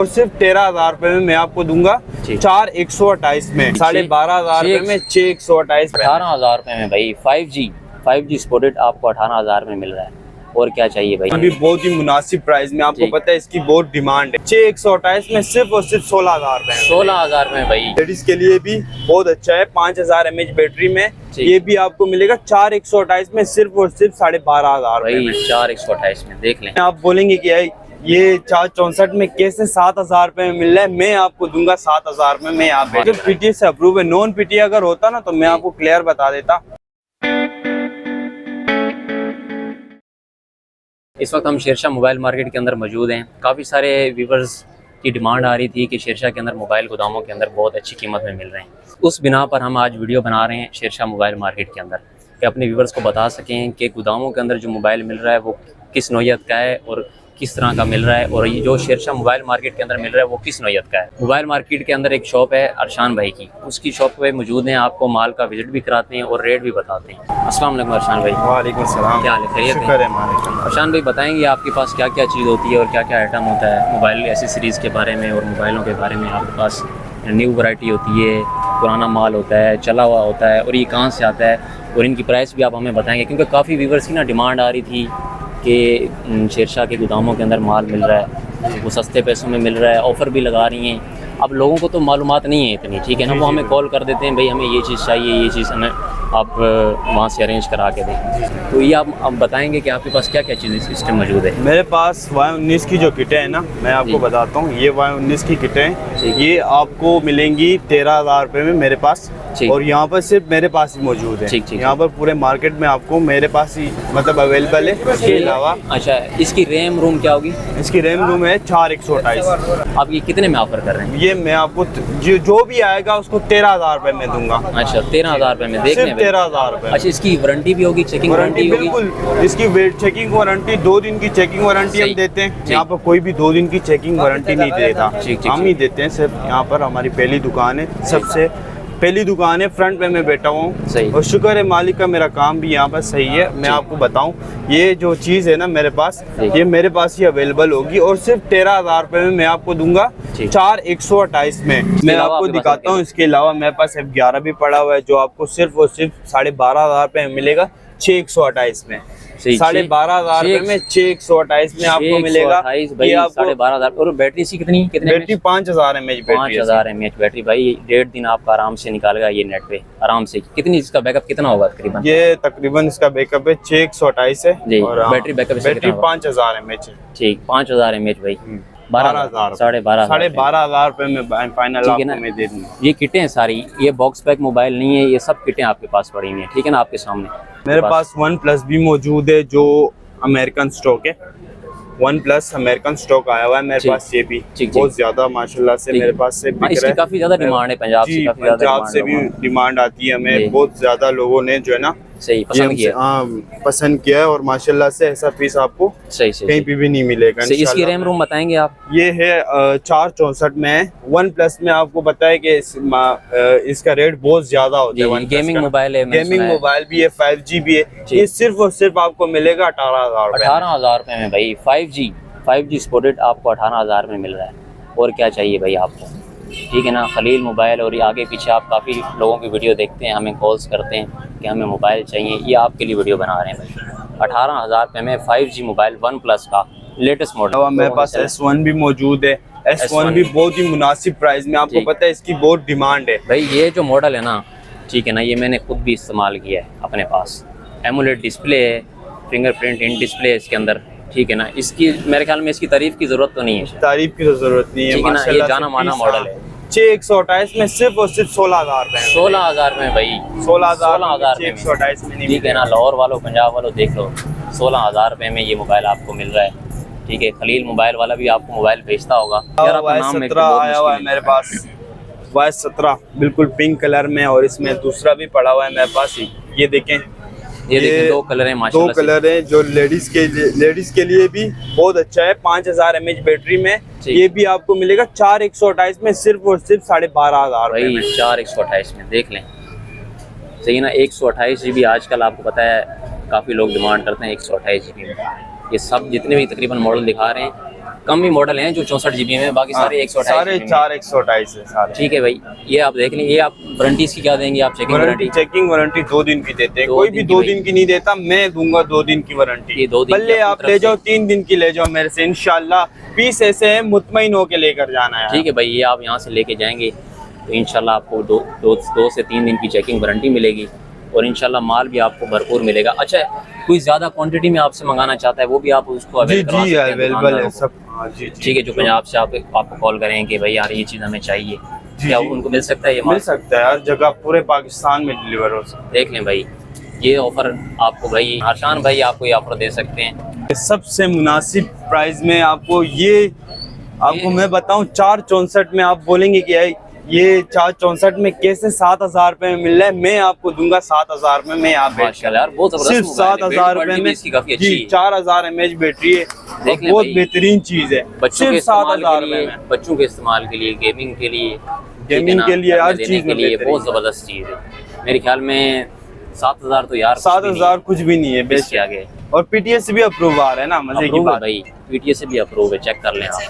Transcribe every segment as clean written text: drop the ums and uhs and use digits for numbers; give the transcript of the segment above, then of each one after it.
और सिर्फ 13,000 में मैं आपको दूंगा 4,128 में, 12,500 में 6,128, 18,000 में भाई 5G स्पोर्टेड आपको 18,000 में मिल रहा है। और क्या चाहिए भाई? अभी बहुत ही मुनासिब प्राइस में, आपको पता है इसकी बहुत डिमांड है। 6,128 में सिर्फ और सिर्फ 16,000 में, 16,000 में भाई। लेडीज के लिए भी बहुत अच्छा है, 5000 mAh बैटरी में ये भी आपको मिलेगा 4,128 में, सिर्फ और सिर्फ 12,500 भाई 4,128 में। देख लें, आप बोलेंगे कि ये 464 में कैसे 7,000 में मिल रहा है, मैं आपको दूंगा 7,000 में। मैं यहाँ पे पीटीए से अप्रूव है, नॉन पीटीए अगर होता ना तो मैं आपको क्लियर बता देता। इस वक्त हम शेरशाह मोबाइल मार्केट के अंदर मौजूद हैं। काफ़ी सारे व्यूवर्स की डिमांड आ रही थी कि शेरशाह के अंदर मोबाइल गोदामों के अंदर बहुत अच्छी कीमत में मिल रहे हैं। उस बिना पर हम आज वीडियो बना रहे हैं शेरशाह मोबाइल मार्केट के अंदर, कि अपने व्यूवर्स को बता सकें कि गोदामों के अंदर जो मोबाइल मिल रहा है वो किस नौयत का है और किस तरह का मिल रहा है, और ये जो शेरशाह मोबाइल मार्केट के अंदर मिल रहा है वो किस नौयत का है। मोबाइल मार्केट के अंदर एक शॉप है अरशान भाई की, उसकी शॉप पे मौजूद हैं, आपको माल का विजिट भी कराते हैं और रेट भी बताते हैं। अस्सलाम वालेकुम अरशान भाई। वालेकुम सलाम। क्या हाल है? खैरियत है? अरशान भाई बताएंगे आपके पास क्या क्या चीज़ होती है और क्या क्या आइटम होता है मोबाइल एसेसरीज़ के बारे में और मोबाइलों के बारे में? आपके पास न्यू वैरायटी होती है, पुराना माल होता है, चला हुआ होता है, और ये कहाँ से आता है, और इनकी प्राइस भी आप हमें बताएंगे, क्योंकि काफ़ी व्यूवर्स की ना डिमांड आ रही थी कि शेरशाह के गोदामों के अंदर माल मिल रहा है, वो सस्ते पैसों में मिल रहा है, ऑफ़र भी लगा रही हैं। अब लोगों को तो मालूमात नहीं है इतनी, ठीक है ना, वो हमें कॉल कर देते हैं, भाई हमें ये चीज़ चाहिए, ये चीज़ हमें आप वहाँ से अरेंज करा के दें। तो ये आप बताएंगे कि आपके पास क्या क्या चीज़ें सिस्टम मौजूद है? मेरे पास Y19 की जो किटें हैं ना, मैं आपको बताता हूँ। ये Y19 की किटें, ये आपको मिलेंगी 13,000 में मेरे पास, और यहाँ पर सिर्फ मेरे पास ही मौजूद है। यहाँ पर पूरे मार्केट में आपको मेरे पास ही मतलब अवेलेबल है। इसके अलावा अच्छा, इसकी रैम रोम क्या होगी? इसकी रैम रोम है 4,128। आप ये कितने में ऑफर कर रहे हैं? ये मैं आपको जो भी आएगा उसको 13,000 में दूंगा। अच्छा, 13,000 में देख लें, 13,000। अच्छा, इसकी वारंटी भी होगी, चेकिंग वारंटी होगी? बिल्कुल, इसकी वेट चेकिंग वारंटी 2 दिन की चेकिंग वारंटी हम देते हैं। यहाँ पर कोई भी 2 दिन की चेकिंग वारंटी नहीं देता, हम ही देते हैं सिर्फ। यहाँ पर हमारी पहली दुकान है, सबसे पहली दुकान है, फ्रंट में मैं बैठा हूँ, और शुक्र है मालिक का, मेरा काम भी यहाँ पर सही है। मैं आपको बताऊँ, ये जो चीज़ है ना मेरे पास, ये मेरे पास ही अवेलेबल होगी, और सिर्फ 13,000 में मैं आपको दूंगा 4,128 में। मैं आपको दिखाता हूँ। इसके अलावा मेरे पास F11 भी पड़ा हुआ है, जो आपको सिर्फ और सिर्फ 12,500 में मिलेगा 6,128 में। 12,500 में 6,128 में आपको मिलेगा। ये आपको 12,500। और बैटरी सी कितनी? Battery 5,000 mAh। 5,000 mAh बैटरी भाई, 1.5 दिन आपका आराम से निकालेगा ये नेट पे आराम से। कितनी इसका बैकअप कितना होगा तकरीबन? ये तकरीबन इसका बैकअप है 6,128 है जी, और बैटरी बैकअप बैटरी 5,000 mAh है। ठीक, 5,000 mAh भाई। 12,000 12,500 में फाइनल आपको मैं दे दूंगा। ये किटें हैं सारी, ये बॉक्स पैक मोबाइल नहीं है, ये सब किटें आपके पास पड़ी हुई हैं, ठीक है ना, आपके सामने। मेरे पास OnePlus भी मौजूद है, जो अमेरिकन स्टॉक है। OnePlus अमेरिकन स्टॉक आया हुआ है मेरे पास, ये भी बहुत ज्यादा माशाल्लाह से मेरे पास से बिक रहा है। काफी ज्यादा डिमांड है पंजाब से, काफी ज्यादा पंजाब से भी डिमांड आती है हमें, बहुत ज्यादा लोगों ने जो है ना सही पसंद किया है, और माशाल्लाह से ऐसा पीस आपको कहीं पे भी नहीं मिलेगा। इसकी रैम रोम बताएंगे आप? ये है 464 में। OnePlus में आपको बताया कि इसका रेट बहुत ज्यादा होता है। गेमिंग मोबाइल है, गेमिंग मोबाइल भी है, 5G भी है। ये सिर्फ और सिर्फ आपको मिलेगा 18,000 में भाई। 5G स्पोर्टेड आपको 18,000 में मिल रहा है। और क्या चाहिए भाई आपको, ठीक है ना। खलील मोबाइल, और ये आगे पीछे आप काफ़ी लोगों की वीडियो देखते हैं, हमें कॉल्स करते हैं कि हमें मोबाइल चाहिए, ये आपके लिए वीडियो बना रहे हैं भाई। 18,000 में 5G मोबाइल OnePlus का लेटेस्ट मॉडल। मेरे पास S1 भी मौजूद है। S1 भी बहुत ही मुनासिब प्राइस में, आपको पता है इसकी बहुत डिमांड है भाई। ये जो मॉडल है ना, ठीक है ना, ये मैंने खुद भी इस्तेमाल किया है अपने पास। एमोलेड डिस्प्ले है, फिंगरप्रिंट इन डिस्प्ले है इसके अंदर, ठीक है ना। इसकी मेरे ख्याल में इसकी तारीफ की जरूरत तो नहीं है, तारीफ की तो जरूरत नहीं है, ठीक है ना। ये जाना माना मॉडल है। 6,128 में सिर्फ और सिर्फ 16,000 में। 16,000 में भाई, 16,000 6,128 में नहीं, ठीक है ना। लाहौर वालों, पंजाब वालों देख लो, 16,000 में ये मोबाइल आपको मिल रहा है, ठीक है। खलील मोबाइल वाला भी आपको मोबाइल भेजता होगा। Y17 आया हुआ है मेरे पास, Y17 बिल्कुल पिंक कलर में, और इसमें दूसरा भी पड़ा हुआ है मेरे पास। ये देखें, ये देखें, 2 कलर हैं माशाल्लाह। 2 कलर हैं, जो लेडीज के लिए भी बहुत अच्छा है। 5000 mAh बैटरी में ये भी आपको मिलेगा 4,128 में, सिर्फ और सिर्फ 12,500 भाई। 4,128 में देख लें, सही ना। 128 GB आजकल आपको पता है काफ़ी लोग डिमांड करते हैं 128 GB में। ये सब जितने भी तकरीबन मॉडल दिखा रहे हैं कम ही मॉडल हैं जो 64 GB में, बाकी सारे 128 सारे 128 है सारे। ठीक है भाई, ये आप देख लें। ये आप वारंटी इसकी क्या देंगे आप? चेकिंग वारंटी 2 दिन की देते हैं, कोई भी 2 दिन की नहीं देता, मैं दूंगा 2 दिन की वारंटी। भले आप ले जाओ 3 दिन की ले जाओ मेरे से, इंशाल्लाह पीस ऐसे है मुतमईन होके लेकर जाना है। ठीक है भाई, ये आप यहाँ से लेके जाएंगे तो इंशाल्लाह आपको 2 से 3 दिन की चेकिंग वारंटी मिलेगी और इंशाल्लाह माल भी आपको भरपूर मिलेगा। अच्छा, कोई ज़्यादा क्वांटिटी में आपसे मंगाना चाहता है वो भी आप उसको अवेलेबल है सब। ठीक है, जो पंजाब से आपको कॉल करें कि भाई यार ये चीज़ हमें चाहिए, क्या उनको मिल सकता है? ये मिल सकता है, हर जगह पूरे पाकिस्तान में डिलीवर हो सकता है। देख लें भाई, ये ऑफ़र आपको भाई आशान भाई आपको ये ऑफ़र दे सकते हैं सबसे मुनासिब प्राइस में। आपको मैं बताऊं 464 में आप बोलेंगे कि ये 464 में कैसे 7000 रुपए में मिल रहा है, मैं आपको दूंगा 7000 में। मैं आप सिर्फ 7000 रुपए में जी 4000 mAh बैटरी है, बहुत बेहतरीन चीज है। बच्चों के 7000 रुपए में, बच्चों के इस्तेमाल के लिए, गेमिंग के लिए हर चीज के लिए बहुत जबरदस्त चीज है। मेरे ख्याल में 7000 तो यार 7000 कुछ भी नहीं है बेच आगे। और पीटीएस से भी अप्रूव आ रहा है ना, मजे की बात भाई। पीटीएस से भी अप्रूव है, चेक कर लें आप,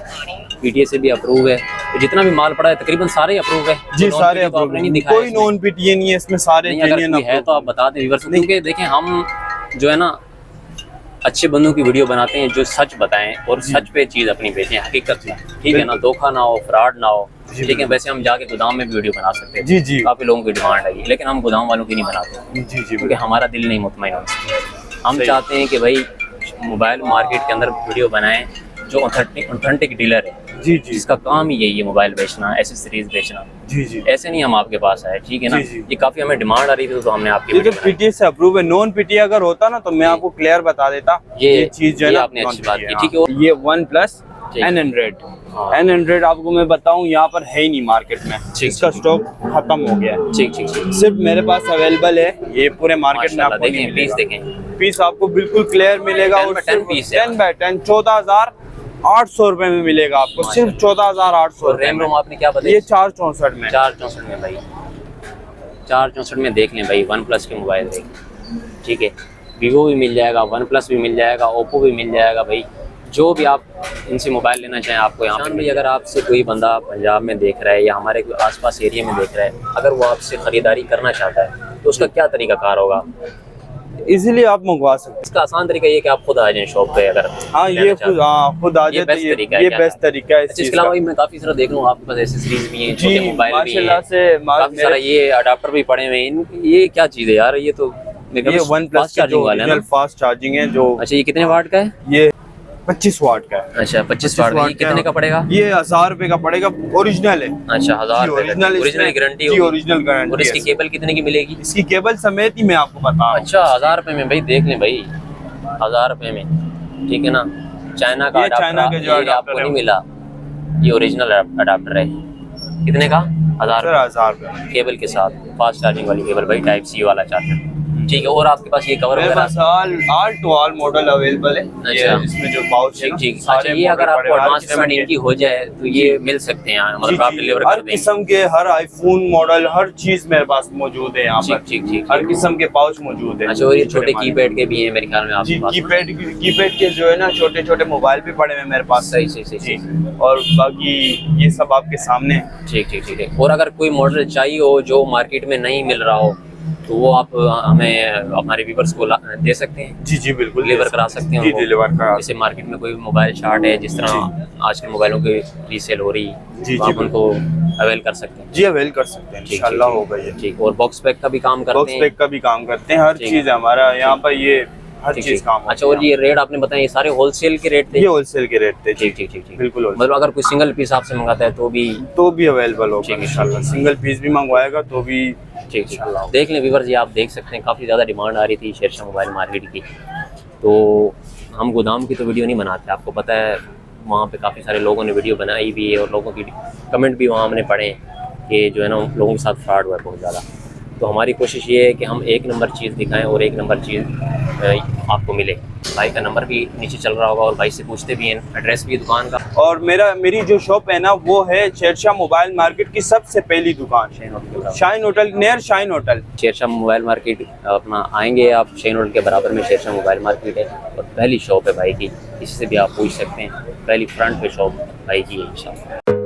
पीटीएस से भी अप्रूव है। तो जितना भी माल पड़ा है तकरीबन सारे अप्रूव है जी, सारे अप्रूव है, कोई नॉन पीटीए नहीं है इसमें, सारे जेन्युइन है। तो आप बता दें व्यूअर्स, क्योंकि देखें हम जो है ना अच्छे बंदों की वीडियो बनाते हैं जो सच बताएं और सच पे चीज़ अपनी बेचें, हकीकत में, ठीक है ना, धोखा ना हो, फ्रॉड ना हो। ठीक है, वैसे हम जाके गोदाम में भी वीडियो बना सकते हैं जी जी, काफ़ी लोगों की डिमांड है, लेकिन हम गोदाम वालों की नहीं बनाते जी जी, क्योंकि हमारा दिल नहीं मुतमईन होता। हम चाहते हैं कि भाई मोबाइल मार्केट के अंदर वीडियो बनाएं जो ऑथेंटिक डीलर है जी जी, जिसका काम ही यही है मोबाइल बेचना, एसेसरीज बेचना जी जी। ऐसे नहीं हम आपके पास आए, ठीक है ना, ये काफी हमें डिमांड आ रही थी तो हमने आपके पीटीए से अप्रूव है। नॉन पीटीए अगर होता ना तो मैं आपको क्लियर बता देता, ये चीज जो है ना आपने अच्छी बात की। ठीक है, ये OnePlus N100 आपको मैं बताऊं यहाँ पर है ही नहीं मार्केट में, इसका स्टॉक खत्म हो गया है। ठीक ठीक ठीक, सिर्फ मेरे पास अवेलेबल है, ये पूरे मार्केट में आपको देखें, पीस देखें, पीस आपको बिल्कुल क्लियर मिलेगा। 10 पीस 10x10 14,800 रुपए में मिलेगा आपको, सिर्फ 14,800। रैम रोम आपने क्या बताया? ये 464 में, 464 में भाई, 464 में देख लें भाई। OnePlus के मोबाइल देखें, ठीक है, वीवो भी मिल जाएगा, OnePlus भी मिल जाएगा, ओप्पो भी मिल जाएगा भाई, जो भी आप इनसे मोबाइल लेना चाहें आपको यहाँ पर। अगर आपसे कोई बंदा पंजाब में देख रहा है या हमारे कोई आसपास एरिया में देख रहा है, अगर वो आपसे ख़रीदारी करना चाहता है तो उसका क्या तरीक़ाकार होगा? इजीली आप मंगवा सकते हैं। इसका आसान तरीका ये कि आप खुद आ जाएं शॉप पे। अगर हाँ, ये खुद आ जाए, ये बेस्ट तरीका है। इसके अलावा मैं काफ़ी सारा देख लूँ आपके पास एसेसरीज भी हैं, छोटे मोबाइल भी हैं, माशाल्लाह से काफ़ी सारा ये अडाप्टर भी पड़े हुए हैं। ये क्या चीज़ है यार? ये तो OnePlus चार्जिंग वाला है, फास्ट चार्जिंग है जो। अच्छा, ये कितने वाट का है? ये 25 वाट का है। अच्छा, 25 वाट का। ये कितने का पड़ेगा? ये 1000 रुपए का पड़ेगा, ओरिजिनल है। अच्छा, 1000 ओरिजिनल गारंटी होगी, ओरिजिनल गारंटी। और इसकी केबल कितने की मिलेगी? इसकी केबल समेत ही मैं आपको बता रहा हूं। अच्छा, 1000 रुपए में भाई, देख लें भाई, 1000 रुपए में, ठीक है ना। चाइना का अडाप्टर आपको नहीं मिला, ये ओरिजिनल अडाप्टर है। कितने का? 1000 रुपए केबल के साथ, फास्ट चार्जिंग वाली केबल भाई, टाइप सी वाला चार्जर, ठीक है। और आपके पास ये cover all to all model available है। अच्छा, इसमें जो पाउच है, ठीक। अच्छा, ये अगर आपको एडवांस पेमेंट इनकी हो जाए तो ये मिल सकते हैं, मतलब आप डिलीवर कर देंगे? हर किस्म के, हर आईफोन मॉडल, हर चीज मेरे पास मौजूद है यहाँ पर। ठीक, हर किस्म के पाउच मौजूद है। अच्छा, और ये छोटे कीपैड के भी हैं मेरे ख्याल में आपके पास? कीपैड के जो है ना छोटे छोटे मोबाइल भी पड़े हुए मेरे पास। सही। और बाकी ये सब आपके सामने है। ठीक है। और अगर कोई मॉडल चाहिए हो जो मार्केट में नहीं मिल रहा हो तो वो आप हमें हमारे व्यूअर्स को दे सकते हैं? जी बिल्कुल, डिलीवर करा सकते हैं। डिलीवर करा। जैसे मार्केट में कोई मोबाइल चार्ट है, जिस तरह आजकल मोबाइलों की रीसेल हो रही, आप उनको अवेल कर सकते हैं? जी, अवेल कर सकते हैं, इंशाल्लाह होगा ये। ठीक। और बॉक्स पैक का भी काम करते हैं? बॉक्स पैक का भी काम करते हैं, हर चीज हमारा यहाँ पर, ये हर चीज काम। अच्छा, और ये रेट आपने बताया, ये सारे होलसेल के रेट थे? ये होलसेल के रेट थे। ठीक, बिल्कुल। मतलब अगर कोई सिंगल पीस आपसे मंगाता है तो भी अवेलेबल होगा इंशाल्लाह। सिंगल पीस भी मंगवाएगा तो भी ठीक। देख लें व्यूअर्स, ये आप देख सकते हैं, काफ़ी ज़्यादा डिमांड आ रही थी शेरशाह मोबाइल मार्केट की। तो हम गोदाम की तो वीडियो नहीं बनाते, आपको पता है, वहाँ पे काफ़ी सारे लोगों ने वीडियो बनाई भी है और लोगों की कमेंट भी वहाँ हमने पढ़े कि जो है ना लोगों के साथ फ्रॉड हुआ है बहुत ज़्यादा। तो हमारी कोशिश ये है कि हम एक नंबर चीज़ दिखाएं और एक नंबर चीज़ आपको मिले। भाई का नंबर भी नीचे चल रहा होगा और भाई से पूछते भी हैं, एड्रेस भी है दुकान का। और मेरी जो शॉप है ना वो है शेरशाह मोबाइल मार्केट की सबसे पहली दुकान, Shine hotel near Shine hotel. Shershah mobile market अपना आएंगे आप, शाइन होटल के बराबर में शेरशाह मोबाइल मार्केट है और पहली शॉप है भाई की, इससे भी आप पूछ सकते हैं, पहली फ्रंट पे शॉप भाई की है इंशाल्लाह।